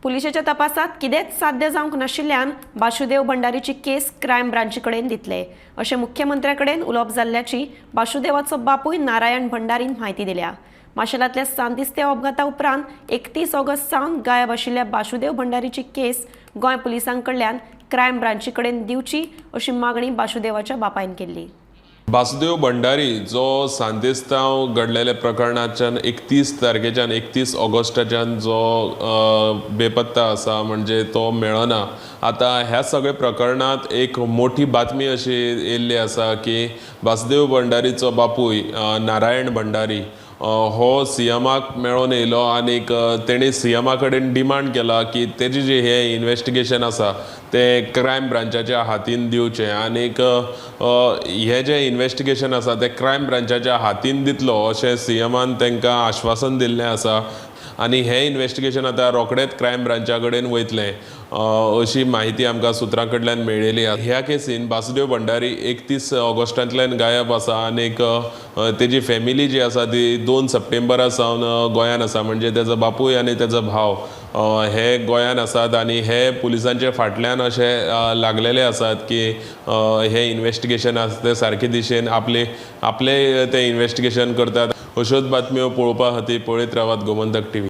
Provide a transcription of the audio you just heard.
पुलिशेच्या तपासात कितेंच साध्य जावंक नाशिल्ल्यान वासुदेव भंडारीची केस क्रायम ब्रांची कडेन दितले अशें मुख्यमंत्र्याकडेन उलोवप जाल्ल्याची वासुदेवाचो बापूय नारायण भंडारीन म्हायती दिल्या। माशेलांतल्या सांदिस्त्या अपघाता उपरांत 31 ऑगस्ट सावन गायब आशिल्ल्या वासुदेव भंडारीची केस गोंय पुलिसां कडल्यान क्रायम ब्रांची कडेन दिवची अशी मागणी वासुदेवाच्या बापायन केल्ली। वासुदेव भंडारी जो सांदेस्तांव घडलेल्या प्रकरणाच्यान 31 ऑगस्टाच्यान जो बेपत्ता आसा म्हणजे तो मेळना। आता ह्या सगळ्या प्रकरणात एक मोठी बातमी अशी येयल्ली आसा की वासुदेव भंडारीचो बापूय नारायण भंडारी हो सीएमाक मेळोन येयलो आनीक तेणी सीएमा कडेन डिमांड केला की तेजे जे हे इन्वेस्टिगेशन आसा ते क्रायम ब्रांचाच्या हातीन दिवचें आनीक हे जे इन्वेस्टिगेशन आसा ते क्रायम ब्रांचाच्या हातीन दितलो अशें सीएमान तांकां आश्वासन दिल्लें आसा आनी हे इन्वेस्टिगेशन आतां रोखडेंच क्रायम ब्रांचा कडेन वयतलें अशी माहिती आमकां सुत्रां कडल्यान मेळिल्ली आसा। ह्या केसीन वासुदेव भंडारी 31 ऑगस्टांतल्यान गायब आसा आनीक तेजी फॅमिली जी आसा ती 2 सप्टेंबरा सावन गोंयान आसा म्हणजे तेजो बापूय आनी तेजो भाव हे गोंयान आसात आनी हे पुलिसांचे फाटल्यान अशें लागलेले आसात की हे इन्वेस्टिगेशन आसा ते सारके दिशेन आपले ते इन्वेस्टिगेशन करतात। अश्योच बातम्यो पळोवपा खातीर पळयत रावात गोमंतक टीव्ही।